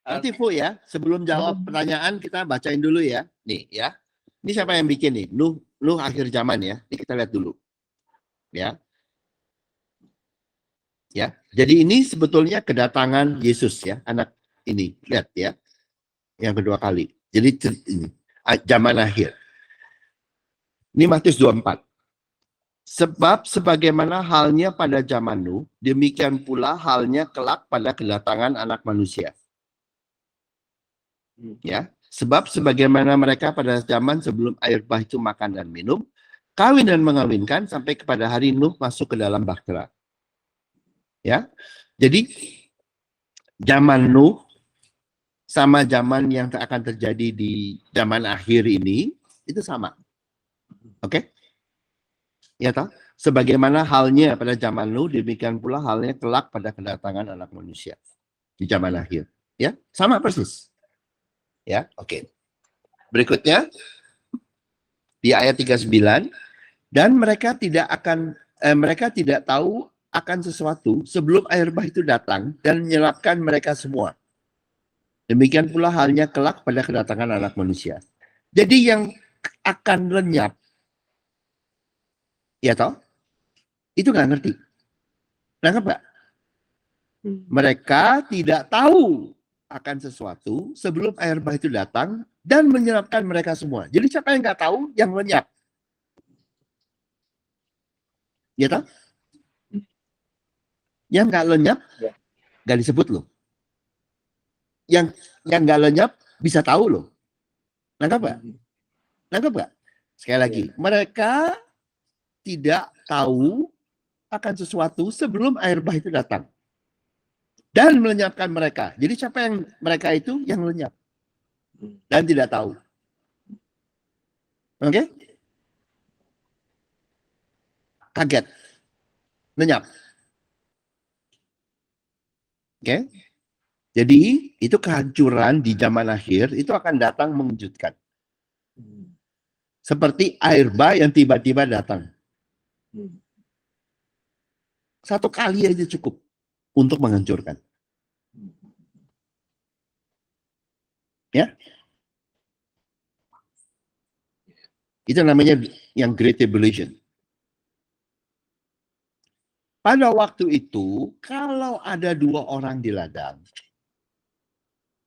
Nanti Fu ya, sebelum jawab pertanyaan kita bacain dulu ya. Nih ya. Ini siapa yang bikin nih? Nuh akhir zaman ya. Ini kita lihat dulu. Ya. Ya. Jadi ini sebetulnya kedatangan Yesus ya, anak ini. Lihat ya. Yang kedua kali. Jadi ini zaman akhir. Ini Matius 24. Sebab sebagaimana halnya pada zaman Nuh, demikian pula halnya kelak pada kedatangan anak manusia. Ya, sebab sebagaimana mereka pada zaman sebelum air bah itu makan dan minum, kawin dan mengawinkan sampai kepada hari Nuh masuk ke dalam bahtera. Ya, jadi zaman Nuh sama zaman yang akan terjadi di zaman akhir ini itu sama. Oke? Ya toh? Sebagaimana halnya pada zaman Nuh, demikian pula halnya kelak pada kedatangan anak manusia di zaman akhir. Ya, sama persis. Ya, oke. Berikutnya di ayat 39, dan mereka tidak tahu akan sesuatu sebelum air bah itu datang dan menyelapkan mereka semua. Demikian pula halnya kelak pada kedatangan anak manusia. Jadi yang akan lenyap, ya toh, itu nggak ngerti. Nangkep nggak? Mereka tidak tahu akan sesuatu sebelum air bah itu datang dan menyelapkan mereka semua. Jadi siapa yang nggak tahu? Yang lenyap. Ya toh? Yang nggak lenyap, nggak disebut loh. Yang nggak lenyap bisa tahu loh. Nangkap nggak? Nangkap nggak? Sekali lagi, mereka tidak tahu akan sesuatu sebelum air bah itu datang dan melenyapkan mereka. Jadi siapa yang mereka itu yang lenyap dan tidak tahu. Oke? Kaget, lenyap. Oke? Jadi itu kehancuran di zaman akhir itu akan datang mengejutkan. Seperti air bah yang tiba-tiba datang. Satu kali aja cukup untuk menghancurkan. Ya? Itu namanya yang Great Tribulation. Pada waktu itu, kalau ada dua orang di ladang,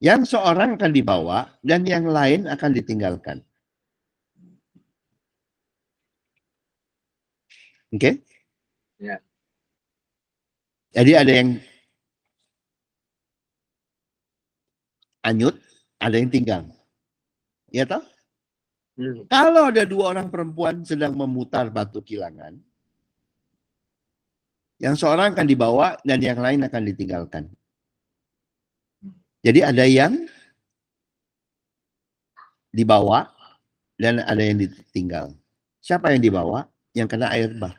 yang seorang akan dibawa dan yang lain akan ditinggalkan. Oke? Okay? Ya. Jadi ada yang anyut, ada yang tinggal. Ya toh? Kalau ada dua orang perempuan sedang memutar batu kilangan, yang seorang akan dibawa dan yang lain akan ditinggalkan. Jadi ada yang dibawa dan ada yang ditinggal. Siapa yang dibawa? Yang kena air bah.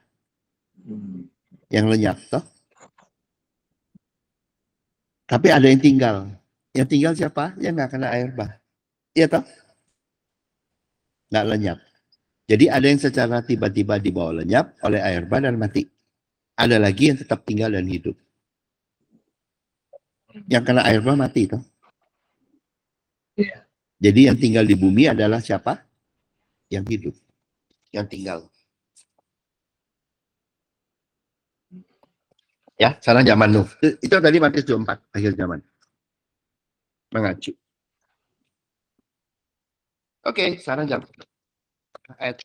Yang lenyap toh. Tapi ada yang tinggal. Yang tinggal siapa? Yang nggak kena air bah. Iya toh? Nggak lenyap. Jadi ada yang secara tiba-tiba dibawa lenyap oleh air bah dan mati. Ada lagi yang tetap tinggal dan hidup. Yang kena air bah mati toh. Yeah. Jadi yang tinggal di bumi adalah siapa? Yang hidup. Yang tinggal. Ya, sana zaman Nuh. Itu tadi Matius 24, akhir zaman. Mengacu. Oke, sekarang zaman. Ayat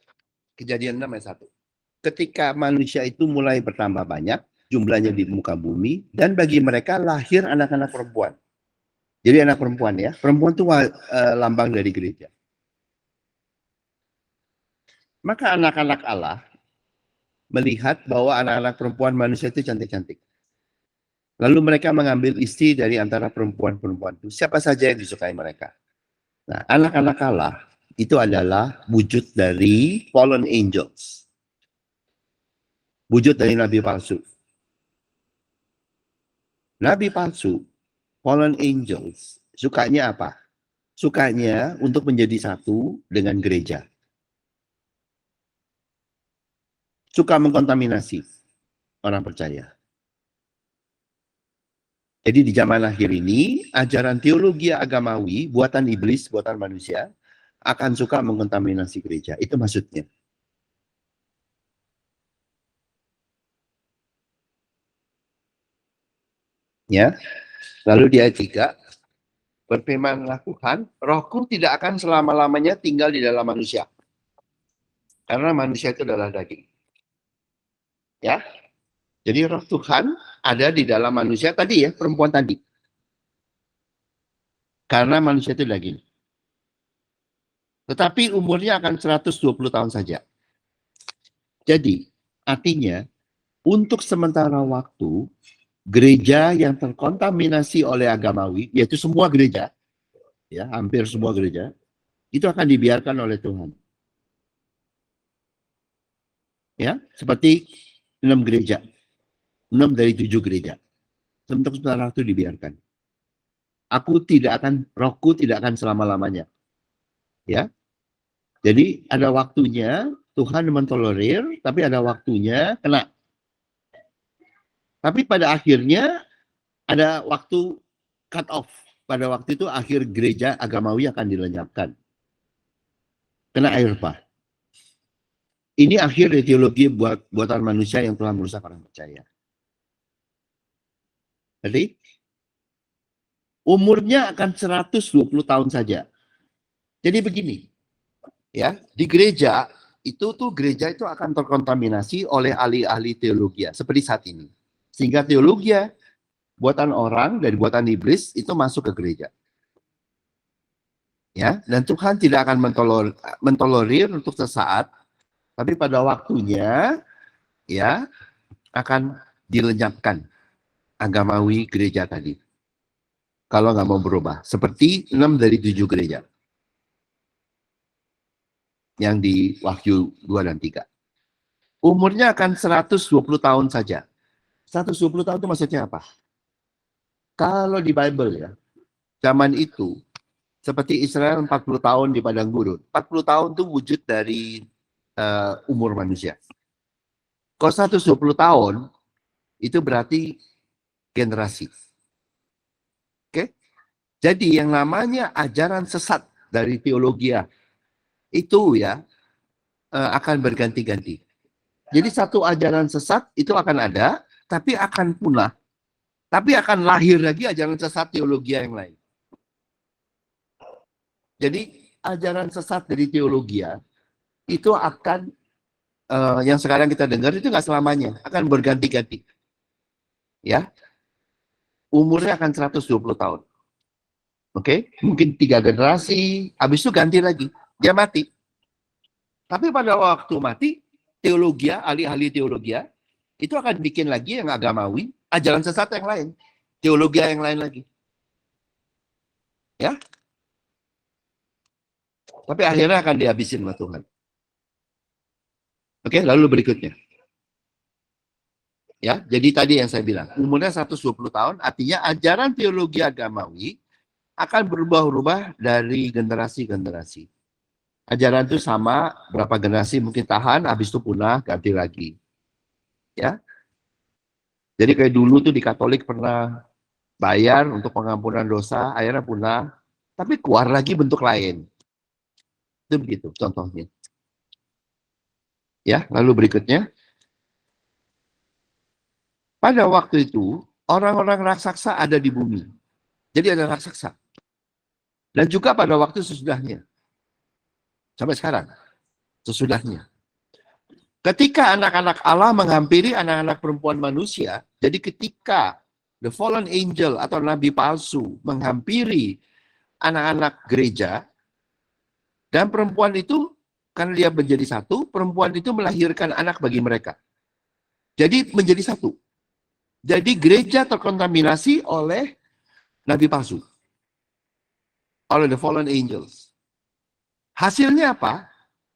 Kejadian 6 ayat 1. Ketika manusia itu mulai bertambah banyak, jumlahnya di muka bumi, dan bagi mereka lahir anak-anak perempuan. Jadi anak perempuan ya. Perempuan itu lambang dari gereja. Maka anak-anak Allah melihat bahwa anak-anak perempuan manusia itu cantik-cantik. Lalu mereka mengambil istri dari antara perempuan-perempuan itu. Siapa saja yang disukai mereka. Nah, anak-anak Allah itu adalah wujud dari fallen angels. Wujud dari nabi palsu. Nabi palsu, fallen angels, sukanya apa? Sukanya untuk menjadi satu dengan gereja. Suka mengkontaminasi orang percaya. Jadi di zaman akhir ini, ajaran teologi agamawi, buatan iblis, buatan manusia, akan suka mengkontaminasi gereja. Itu maksudnya. Ya. Lalu di ayat 3, berfirmanlah Tuhan, rohku tidak akan selama-lamanya tinggal di dalam manusia. Karena manusia itu adalah daging. Ya. Jadi roh Tuhan ada di dalam manusia tadi ya, perempuan tadi. Karena manusia itu daging. Tetapi umurnya akan 120 tahun saja. Jadi, artinya untuk sementara waktu, gereja yang terkontaminasi oleh agamawi, yaitu semua gereja, ya hampir semua gereja, itu akan dibiarkan oleh Tuhan. Ya, seperti 6 gereja, 6 dari 7 gereja. Untuk sementara waktu dibiarkan. Rohku tidak akan selama-lamanya. Ya, jadi ada waktunya Tuhan mentolerir, tapi ada waktunya kena. Tapi pada akhirnya ada waktu cut off. Pada waktu itu akhir gereja agamawi akan dilenyapkan. Kena air bah. Ini akhir teologi buatan manusia yang telah merusak orang percaya. Jadi umurnya akan 120 tahun saja. Jadi begini, ya di gereja gereja itu akan terkontaminasi oleh ahli-ahli teologi seperti saat ini. Sehingga teologi buatan orang dari buatan iblis itu masuk ke gereja. Ya, dan Tuhan tidak akan mentolerir untuk sesaat, tapi pada waktunya ya akan dilenyapkan agamawi gereja tadi. Kalau nggak mau berubah, seperti 6 dari 7 gereja yang di Wahyu 2 dan 3. Umurnya akan 120 tahun saja. 120 tahun itu maksudnya apa? Kalau di Bible ya, zaman itu seperti Israel 40 tahun di padang gurun. 40 tahun itu wujud dari umur manusia. Kalau 120 tahun itu berarti generasi. Oke? Jadi yang namanya ajaran sesat dari teologi itu ya akan berganti-ganti. Jadi satu ajaran sesat itu akan ada, tapi akan punah. Tapi akan lahir lagi ajaran sesat teologi yang lain. Jadi ajaran sesat dari teologi itu akan yang sekarang kita dengar itu nggak selamanya, akan berganti-ganti. Ya. Umurnya akan 120 tahun. Oke, mungkin 3 generasi, habis itu ganti lagi, dia mati. Tapi pada waktu mati, teologi, ahli-ahli teologi itu akan bikin lagi yang agamawi, ajaran sesat yang lain, teologi yang lain lagi. Ya. Tapi akhirnya akan dihabisin sama Tuhan. Oke, lalu berikutnya. Ya, jadi tadi yang saya bilang, umurnya 120 tahun, artinya ajaran teologi agamawi akan berubah-ubah dari generasi-generasi. Ajaran itu sama, berapa generasi mungkin tahan, habis itu punah, ganti lagi. Ya. Jadi kayak dulu tuh di Katolik pernah bayar untuk pengampunan dosa, akhirnya punah, tapi keluar lagi bentuk lain. Itu begitu contohnya. Ya, lalu berikutnya. Pada waktu itu, orang-orang raksasa ada di bumi. Jadi ada raksasa. Dan juga pada waktu sesudahnya. Sampai sekarang. Sesudahnya. Ketika anak-anak Allah menghampiri anak-anak perempuan manusia, jadi ketika the fallen angel atau nabi palsu menghampiri anak-anak gereja, dan perempuan itu, karena dia menjadi satu, perempuan itu melahirkan anak bagi mereka. Jadi menjadi satu. Jadi gereja terkontaminasi oleh nabi palsu. Oleh the fallen angels. Hasilnya apa?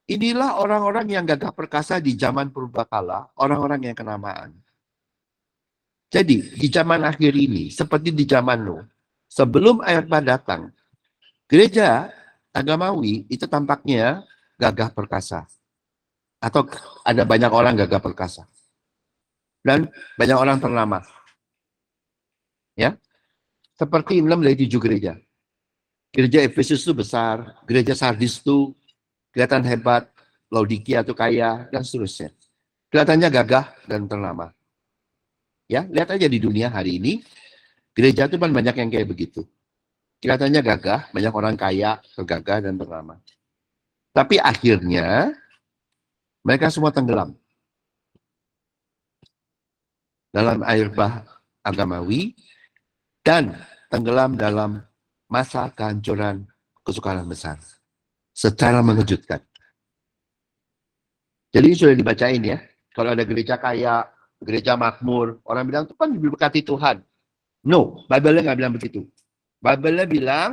Inilah orang-orang yang gagah perkasa di zaman purbakala, orang-orang yang kenamaan. Jadi di zaman akhir ini, seperti di zaman Nuh, sebelum ayat bah datang, gereja agamawi itu tampaknya gagah perkasa. Atau ada banyak orang gagah perkasa. Dan banyak orang ternama. Ya. seperti 6 dari 7 gereja. Gereja Efesus itu besar, gereja Sardis itu kelihatan hebat, Laodikia itu kaya, dan seterusnya. Kelihatannya gagah dan ternama. Ya, lihat aja di dunia hari ini, gereja itu kan banyak yang kayak begitu. Kelihatannya gagah, banyak orang kaya, tergagah dan ternama. Tapi akhirnya mereka semua tenggelam dalam air bah agamawi dan tenggelam dalam masa kehancuran kesukaran besar secara mengejutkan. Jadi sudah dibacain ya. Kalau ada gereja kaya, gereja makmur, orang bilang itu kan diberkati Tuhan. No, Bible-nya nggak bilang begitu. Bible-nya bilang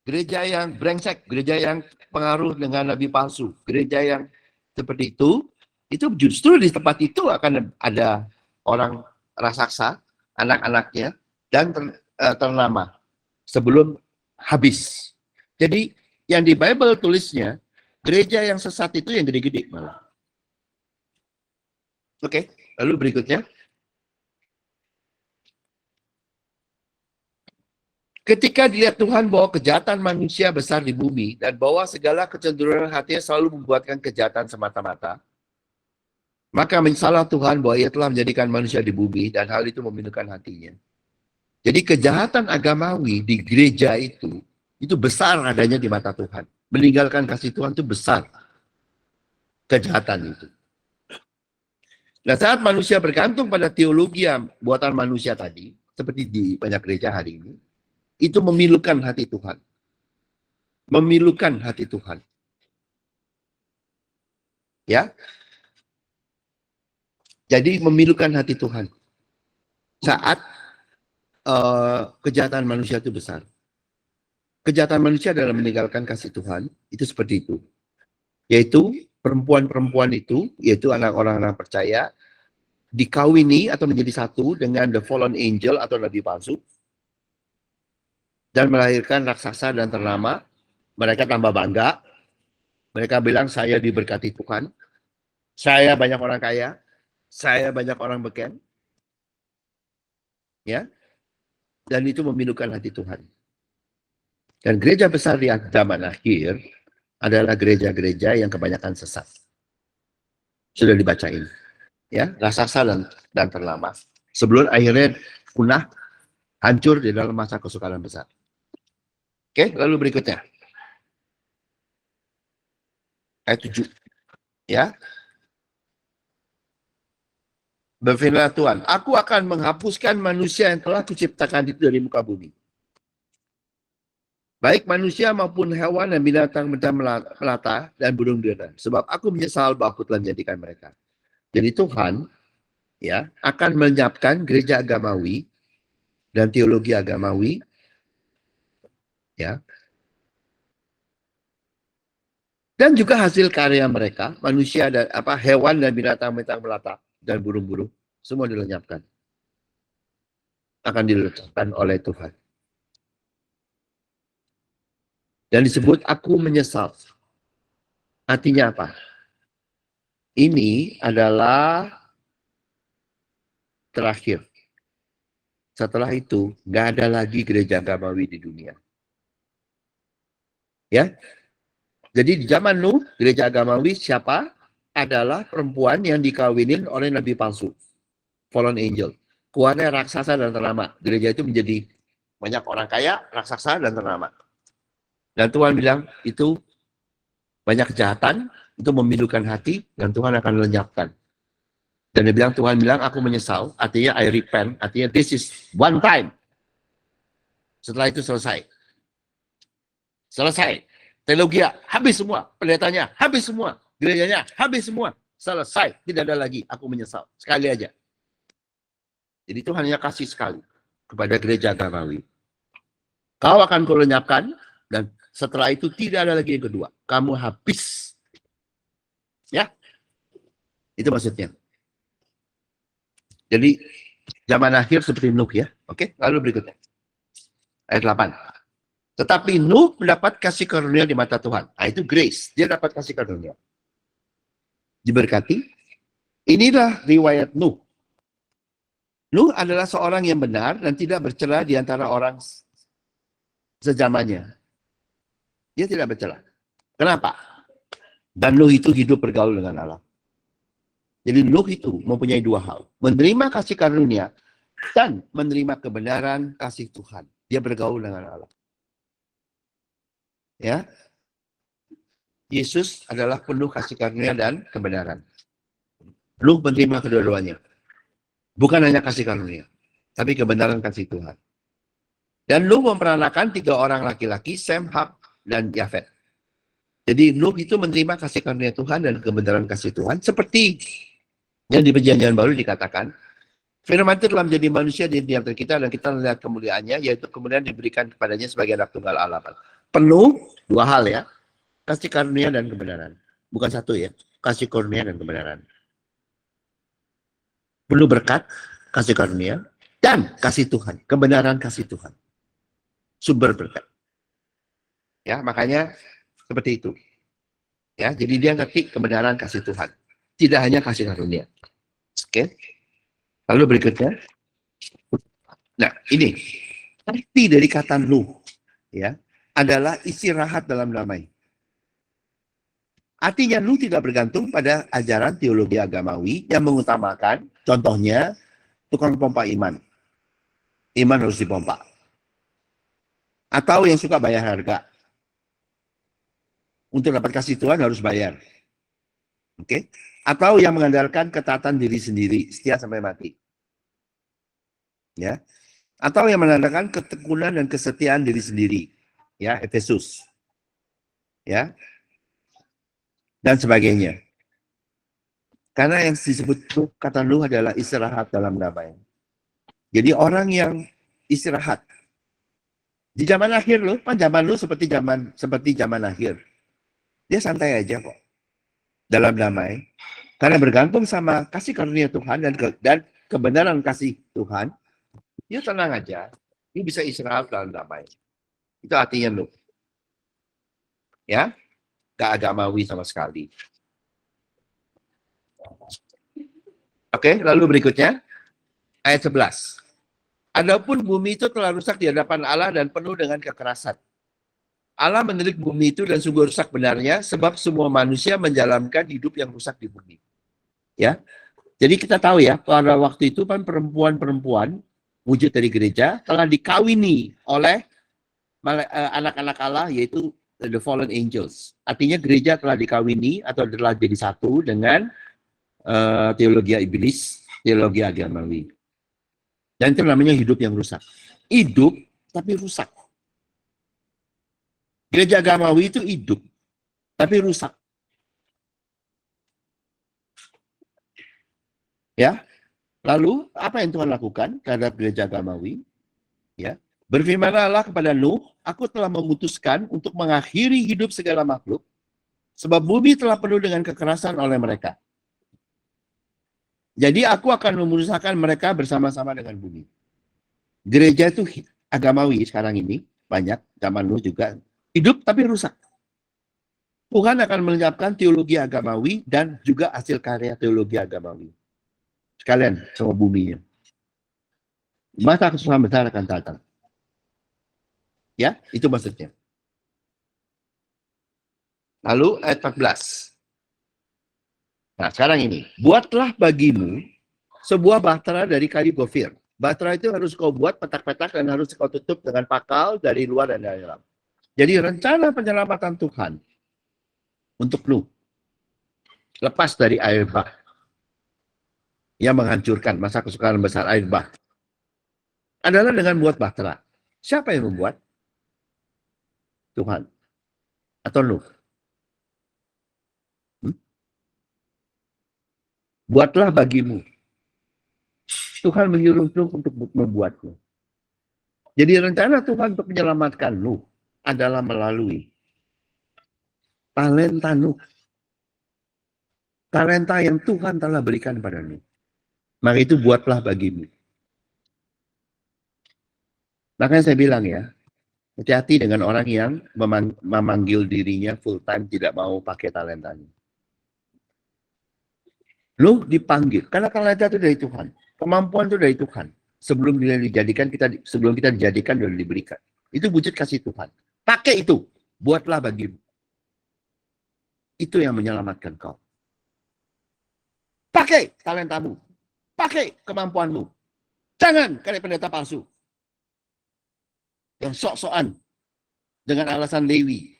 gereja yang brengsek, gereja yang pengaruh dengan nabi palsu, gereja yang seperti itu justru di tempat itu akan ada orang raksasa, anak-anaknya, dan ternama sebelum habis. Jadi yang di Bible tulisnya, gereja yang sesat itu yang gede-gede malah. Oke, lalu berikutnya. Ketika dilihat Tuhan bahwa kejahatan manusia besar di bumi dan bahwa segala kecenderungan hatinya selalu membuatkan kejahatan semata-mata, maka menyesallah Tuhan bahwa ia telah menjadikan manusia di bumi dan hal itu memilukan hatinya. Jadi kejahatan agamawi di gereja itu besar adanya di mata Tuhan. Meninggalkan kasih Tuhan itu besar kejahatan itu. Nah, saat manusia bergantung pada teologi yang buatan manusia tadi, seperti di banyak gereja hari ini, itu memilukan hati Tuhan. Memilukan hati Tuhan. Ya. Jadi memilukan hati Tuhan. Saat kejahatan manusia itu besar. Kejahatan manusia adalah meninggalkan kasih Tuhan, itu seperti itu. Yaitu perempuan-perempuan itu, yaitu anak orang-orang percaya, dikawini atau menjadi satu dengan the fallen angel atau nabi palsu, dan melahirkan raksasa dan ternama. Mereka tambah bangga. Mereka bilang, saya diberkati Tuhan. Saya banyak orang kaya. Saya banyak orang beken. Ya. Dan itu memilukan hati Tuhan. Dan gereja besar di zaman akhir adalah gereja-gereja yang kebanyakan sesat. Sudah dibacain. Ya, raksasa dan ternama. Sebelum akhirnya punah, hancur di dalam masa kesukaran besar. Oke, lalu berikutnya. Ayat 7. Ya. Berfirmanlah Tuhan, aku akan menghapuskan manusia yang telah kuciptakan itu dari muka bumi. Baik manusia maupun hewan dan binatang melata dan burung dara. Sebab aku menyesal bahwa aku telah menjadikan mereka. Jadi Tuhan ya akan menyiapkan gereja agamawi dan teologi agamawi ya. Dan juga hasil karya mereka, manusia dan hewan dan binatang-binatang melata dan burung-burung semua dilenyapkan. Akan dilenyapkan oleh Tuhan. Dan disebut aku menyesal. Artinya apa? Ini adalah terakhir. Setelah itu, nggak ada lagi gereja agamawi di dunia. Ya, jadi di zaman Nuh, gereja agamawi siapa? Adalah perempuan yang dikawinin oleh nabi palsu, fallen angel. Keluarnya raksasa dan ternama. Gereja itu menjadi banyak orang kaya, raksasa dan ternama. Dan Tuhan bilang itu banyak kejahatan, itu memilukan hati, dan Tuhan akan lenyapkan. Dan dia bilang, Tuhan bilang, aku menyesal, artinya I repent, artinya this is one time. Setelah itu selesai. Selesai. Teologi habis semua, pendetanya habis semua, gerejanya habis semua, selesai, tidak ada lagi, aku menyesal. Sekali aja. Jadi Tuhan hanya kasih sekali kepada gereja agamawi. Kau akan kulenyapkan, dan setelah itu tidak ada lagi yang kedua. Kamu habis. Ya. Itu maksudnya. Jadi zaman akhir seperti Nuh ya. Oke, lalu berikutnya. Ayat 8. Tetapi Nuh mendapat kasih karunia di mata Tuhan. Nah, itu grace. Dia dapat kasih karunia. Diberkati. Inilah riwayat Nuh. Nuh adalah seorang yang benar dan tidak bercela di antara orang sezamannya. Dia tidak bercela. Kenapa? Dan Nuh itu hidup bergaul dengan Allah. Jadi Nuh itu mempunyai dua hal. Menerima kasih karunia dan menerima kebenaran kasih Tuhan. Dia bergaul dengan Allah. Ya, Yesus adalah penuh kasih karunia dan kebenaran. Nuh menerima kedua-duanya. Bukan hanya kasih karunia, tapi kebenaran kasih Tuhan. Dan Nuh memperanakan 3 orang laki-laki, Sem, Ham, dan Yafet. Jadi Nuh itu menerima kasih karunia Tuhan dan kebenaran kasih Tuhan seperti yang di Perjanjian Baru dikatakan, firman itu telah menjadi manusia di antara kita dan kita melihat kemuliaannya, yaitu kemudian diberikan kepadanya sebagai anak tunggal Allah. Penuh 2 hal ya, kasih karunia dan kebenaran. Bukan satu ya, kasih karunia dan kebenaran. Penuh berkat, kasih karunia, dan kasih Tuhan, kebenaran kasih Tuhan. Sumber berkat. Ya, makanya seperti itu. Ya, jadi dia ngerti kebenaran kasih Tuhan. Tidak hanya kasih karunia. Oke. Lalu berikutnya. Nah, ini arti dari kata Nuh ya, adalah istirahat dalam damai. Artinya Nuh tidak bergantung pada ajaran teologi agamawi yang mengutamakan, contohnya, tukang pompa iman. Iman harus dipompa. Atau yang suka bayar harga. Untuk dapat kasih Tuhan harus bayar. Oke? Atau yang mengandalkan ketaatan diri sendiri, setia sampai mati. Ya. Atau yang mengandalkan ketekunan dan kesetiaan diri sendiri. Ya, Efesus. Ya. Dan sebagainya. Karena yang disebut kata Nuh adalah istirahat dalam damai. Jadi orang yang istirahat di zaman akhir loh, kan zaman lu seperti zaman akhir. Dia santai aja kok dalam damai. Karena bergantung sama kasih karunia Tuhan dan kebenaran kasih Tuhan, dia tenang aja. Dia bisa istirahat dalam damai. Itu artinya Nuh. Ya, gak agamawi sama sekali. Oke, lalu berikutnya ayat 11. Adapun bumi itu telah rusak di hadapan Allah dan penuh dengan kekerasan. Allah menilik bumi itu dan sungguh rusak benarnya sebab semua manusia menjalankan hidup yang rusak di bumi. Ya, jadi kita tahu ya pada waktu itu kan perempuan-perempuan wujud dari gereja telah dikawini oleh anak-anak Allah yaitu the fallen angels. Artinya gereja telah dikawini atau telah jadi satu dengan teologi iblis, teologi agamawi. Dan itu namanya hidup yang rusak. Hidup tapi rusak. Gereja agamawi itu hidup tapi rusak. Ya. Lalu apa yang Tuhan lakukan terhadap gereja agamawi? Ya. Berfirmanlah Allah kepada Nuh, aku telah memutuskan untuk mengakhiri hidup segala makhluk sebab bumi telah penuh dengan kekerasan oleh mereka. Jadi aku akan memusnahkan mereka bersama-sama dengan bumi. Gereja itu agamawi sekarang ini, banyak, zaman Nuh juga, hidup tapi rusak. Tuhan akan menyiapkan teologi agamawi dan juga hasil karya teologi agamawi. Sekalian sama buminya. Masa kesusahan besar akan datang. Ya, itu maksudnya. Lalu ayat 14. Nah, sekarang ini, buatlah bagimu sebuah bahtera dari kayu gofir. Bahtera itu harus kau buat petak-petak dan harus kau tutup dengan pakal dari luar dan dari dalam. Jadi rencana penyelamatan Tuhan untuk Nuh lepas dari air bah yang menghancurkan masa kesukaran besar air bah adalah dengan buat bahtera. Siapa yang membuat? Tuhan atau Nuh? Buatlah bagimu. Tuhan menyuruh Nuh untuk membuatnya. Jadi rencana Tuhan untuk menyelamatkan Nuh adalah melalui talenta Nuh. Talenta yang Tuhan telah berikan pada Nuh. Maka itu buatlah bagimu. Makanya saya bilang ya, hati-hati dengan orang yang memanggil dirinya full time tidak mau pakai talentanya. Nuh dipanggil, karena talenta itu dari Tuhan. Kemampuan itu dari Tuhan. Sebelum kita dijadikan dan diberikan. Itu wujud kasih Tuhan. Pakai itu, buatlah bagimu. Itu yang menyelamatkan kau. Pakai talentamu, pakai kemampuanmu. Jangan cari pendeta palsu yang sok-sokan dengan alasan Lewi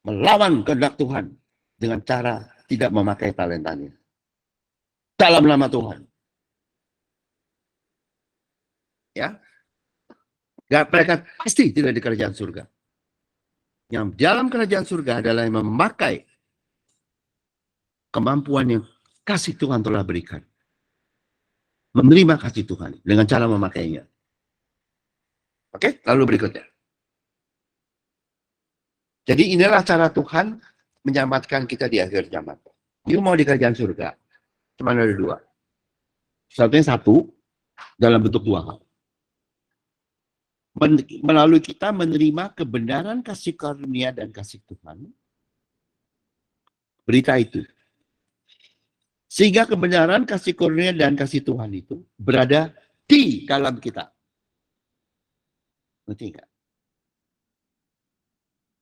melawan kehendak Tuhan dengan cara tidak memakai talentanya. Dalam nama Tuhan. Ya, mereka pasti tidak di kerajaan surga. Yang dalam kerajaan surga adalah yang memakai kemampuan yang kasih Tuhan telah berikan. Menerima kasih Tuhan dengan cara memakainya. Oke, lalu berikutnya. Jadi inilah cara Tuhan menyelamatkan kita di akhir zaman. You mau di kerajaan surga, cuma ada dua. Satunya satu, dalam bentuk dua hal. Melalui kita menerima kebenaran kasih karunia dan kasih Tuhan. Berita itu. Sehingga kebenaran kasih karunia dan kasih Tuhan itu berada di dalam kita. Ngerti enggak?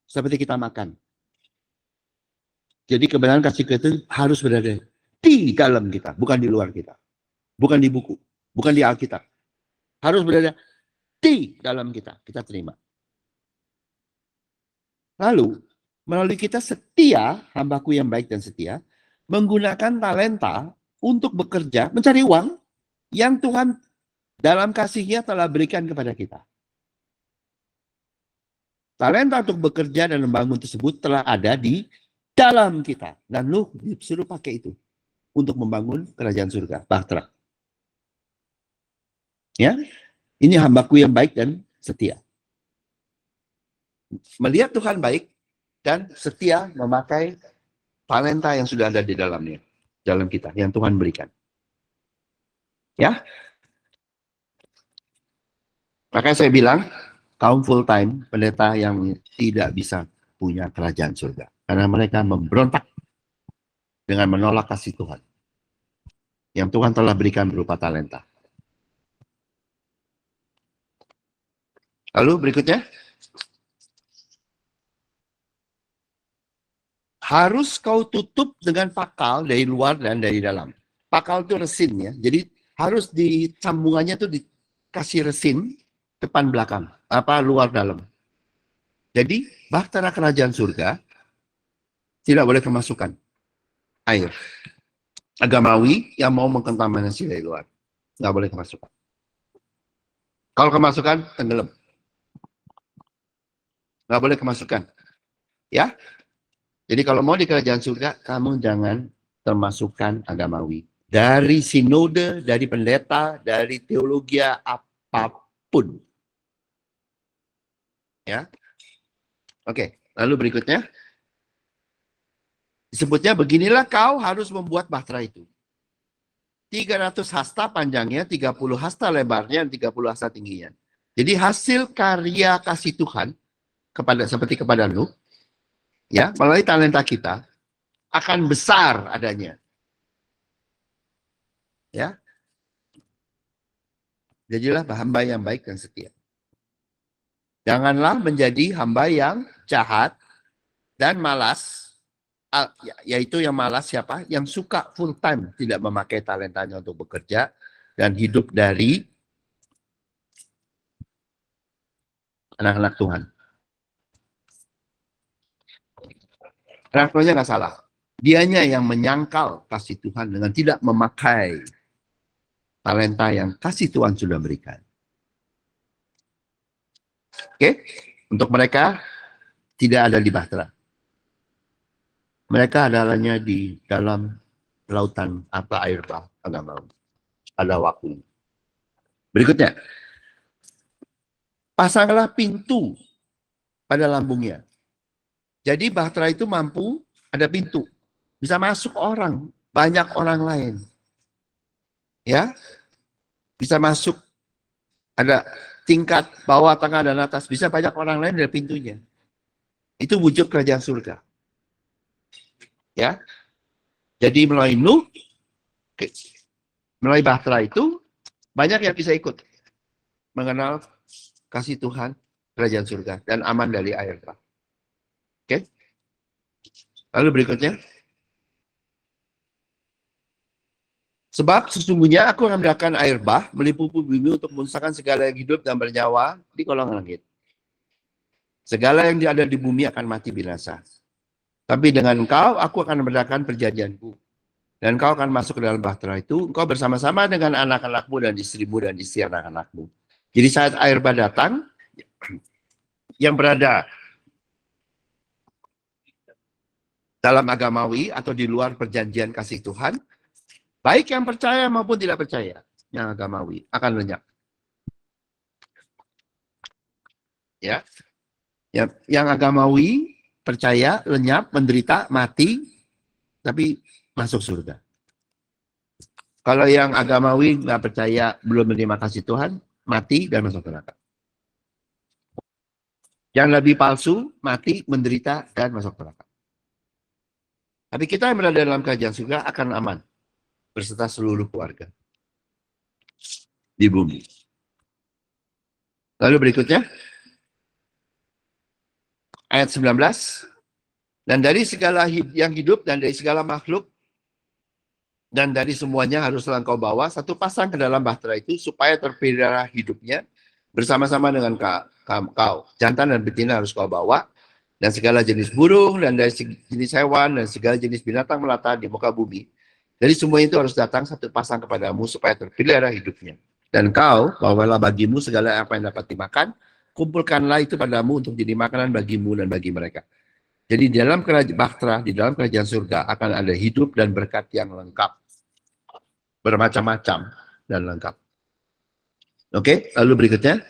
Seperti kita makan. Jadi kebenaran kasih itu harus berada di dalam kita, bukan di luar kita. Bukan di buku, bukan di Alkitab. Harus berada di dalam kita terima. Lalu, melalui kita setia, hambaku yang baik dan setia, menggunakan talenta untuk bekerja, mencari uang yang Tuhan dalam kasih-Nya telah berikan kepada kita. Talenta untuk bekerja dan membangun tersebut telah ada di dalam kita. Dan lu disuruh pakai itu untuk membangun kerajaan surga, bahtera. Ya, ini hambaku yang baik dan setia. Melihat Tuhan baik dan setia memakai talenta yang sudah ada di dalamnya, dalam kita, yang Tuhan berikan. Ya, makanya saya bilang, kaum full time, pendeta yang tidak bisa punya kerajaan surga. Karena mereka memberontak dengan menolak kasih Tuhan. Yang Tuhan telah berikan berupa talenta. Lalu berikutnya, harus kau tutup dengan pakal dari luar dan dari dalam. Pakal itu resin ya, jadi harus di sambungannya itu dikasih resin depan belakang, luar dalam. Jadi bahtera kerajaan surga tidak boleh kemasukan air. Agamawi yang mau mengkontaminasi dari luar, nggak boleh kemasukan. Kalau kemasukan, tenggelam. Nggak boleh kemasukan. Ya. Jadi kalau mau di kerajaan surga, kamu jangan termasukkan agamawi. Dari sinode, dari pendeta, dari teologi apapun. Ya. Oke, lalu berikutnya. Disebutnya beginilah kau harus membuat bahtera itu. 300 hasta panjangnya, 30 hasta lebarnya, dan 30 hasta tingginya. Jadi hasil karya kasih Tuhan seperti kepada lu, ya, melalui talenta kita akan besar adanya. Ya. Jadilah hamba yang baik dan setia. Janganlah menjadi hamba yang jahat dan malas, yaitu yang malas siapa? Yang suka full time, tidak memakai talentanya untuk bekerja dan hidup dari anak-anak Tuhan. Anak Tuhannya nggak salah. Dianya yang menyangkal kasih Tuhan dengan tidak memakai talenta yang kasih Tuhan sudah berikan. Oke? Untuk mereka tidak ada di bahtera. Mereka adalahnya di dalam lautan air bah, ada waktu. Berikutnya, pasanglah pintu pada lambungnya. Jadi bahtera itu mampu ada pintu, bisa masuk orang, banyak orang lain. Ya, bisa masuk, ada tingkat bawah, tengah, dan atas, bisa banyak orang lain dari pintunya. Itu wujud kerajaan surga. Ya, jadi melalui Nuh, Melalui bahtera itu, banyak yang bisa ikut. Mengenal kasih Tuhan, kerajaan surga, dan aman dari air bah. Oke? Lalu berikutnya. Sebab sesungguhnya aku akan mendatangkan air bah, meliputi bumi untuk memusnahkan segala yang hidup dan bernyawa di kolong langit. Segala yang ada di bumi akan mati binasa. Tapi dengan engkau, aku akan mendatangkan perjanjianku. Dan engkau akan masuk ke dalam bahtera itu, engkau bersama-sama dengan anak-anakmu dan istrimu dan istri anak-anakmu. Jadi saat air bah datang, yang berada dalam agamawi atau di luar perjanjian kasih Tuhan, baik yang percaya maupun tidak percaya, yang agamawi akan lenyap. Ya, yang agamawi percaya, lenyap, menderita, mati, tapi masuk surga. Kalau yang agamawi nggak percaya, belum menerima kasih Tuhan, mati dan masuk neraka. Yang lebih palsu, mati, menderita, dan masuk neraka. Tapi kita yang berada dalam kerajaan surga akan aman berserta seluruh keluarga di bumi. Lalu berikutnya, ayat 19. Dan dari segala yang hidup dan dari segala makhluk dan dari semuanya haruslah engkau bawa satu pasang ke dalam bahtera itu supaya terpelihara hidupnya bersama-sama dengan kau. Jantan dan betina harus kau bawa, dan segala jenis burung dan dari jenis hewan dan segala jenis binatang melata di muka bumi. Dari semua itu harus datang satu pasang kepadamu supaya terpelihara hidupnya. Dan kau bawalah bagimu segala apa yang dapat dimakan, kumpulkanlah itu padamu untuk jadi makanan bagimu dan bagi mereka. Jadi di dalam kerajaan bahtera, di dalam kerajaan surga akan ada hidup dan berkat yang lengkap. Bermacam-macam dan lengkap. Oke, lalu berikutnya.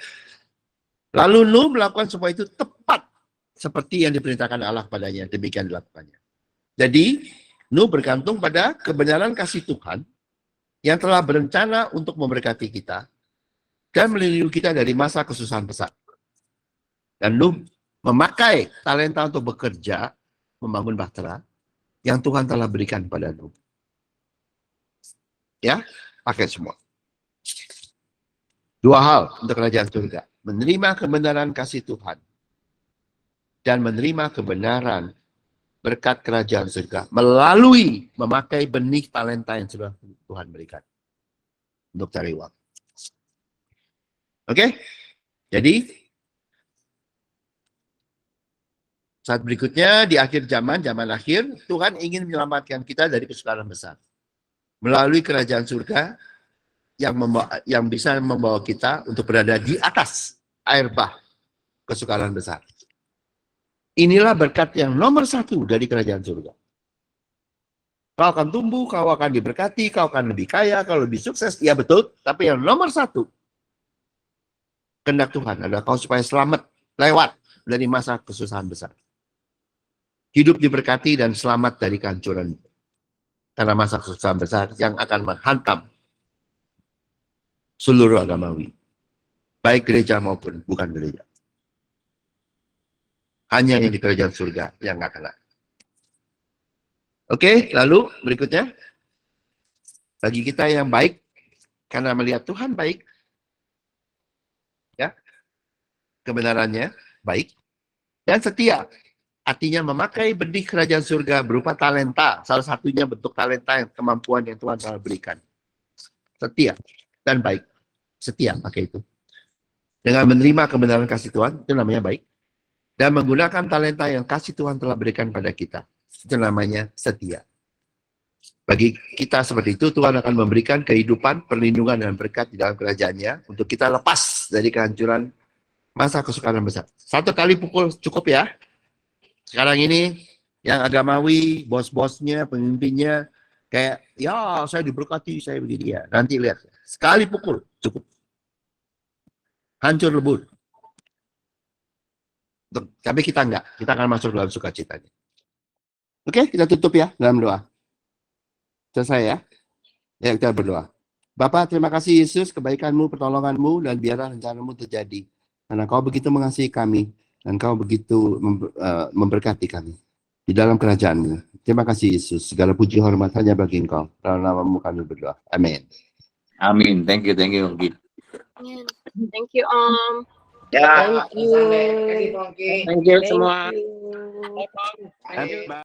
Lalu Nuh melakukan semua itu tepat seperti yang diperintahkan Allah padanya. Demikian dilakukannya. Jadi, Nuh bergantung pada kebenaran kasih Tuhan yang telah berencana untuk memberkati kita dan melindungi kita dari masa kesusahan besar. Dan Nuh memakai talenta untuk bekerja, membangun bahtera yang Tuhan telah berikan pada Nuh. Ya, pakai semua. Dua hal untuk kerajaan surga. Menerima kebenaran kasih Tuhan dan menerima kebenaran berkat kerajaan surga melalui memakai benih talenta yang sudah Tuhan berikan untuk cari uang. Oke? Jadi saat berikutnya di akhir zaman akhir, Tuhan ingin menyelamatkan kita dari kesukaran besar melalui kerajaan surga yang bisa membawa kita untuk berada di atas air bah kesukaran besar. Inilah berkat yang nomor satu dari kerajaan surga. Kau akan tumbuh, kau akan diberkati, kau akan lebih kaya, kau lebih sukses. Ya betul, tapi yang nomor satu kehendak Tuhan adalah kau supaya selamat lewat dari masa kesusahan besar. Hidup diberkati dan selamat dari kehancuran. Karena masa kesusahan besar yang akan menghantam seluruh agamawi. Baik gereja maupun bukan gereja. Hanya yang di kerajaan surga yang nggak kena. Oke, lalu berikutnya. Bagi kita yang baik, karena melihat Tuhan baik, ya, kebenarannya baik, dan setia. Artinya memakai benih kerajaan surga berupa talenta. Salah satunya bentuk talenta yang kemampuan yang Tuhan telah berikan. Setia dan baik. Setia pakai itu. Dengan menerima kebenaran kasih Tuhan, itu namanya baik. Dan menggunakan talenta yang kasih Tuhan telah berikan pada kita. Itu namanya setia. Bagi kita seperti itu, Tuhan akan memberikan kehidupan, perlindungan, dan berkat di dalam kerajaannya untuk kita lepas dari kehancuran masa kesukaran besar. Satu kali pukul cukup ya. Sekarang ini yang agamawi, bos-bosnya, pemimpinnya, kayak, ya saya diberkati, saya begini ya. Nanti lihat, sekali pukul cukup. Hancur lebur. Tapi kita enggak, kita akan masuk dalam sukacitanya. Oke, kita tutup ya dalam doa. Selesai ya. Ya, kita berdoa. Bapak, terima kasih Yesus, kebaikan-Mu, pertolongan-Mu, dan biarlah rencana-Mu terjadi. Karena Kau begitu mengasihi kami, dan Kau begitu memberkati kami di dalam kerajaan-Mu. Terima kasih Yesus, segala puji hormat hanya bagi Engkau. Dalam nama-Mu kami berdoa. Amin. Amin. Thank you, Ongki. Thank you, Om. Ya, Thank you. sampai lagi Ongki. Thank you semua. Thank you. Bye.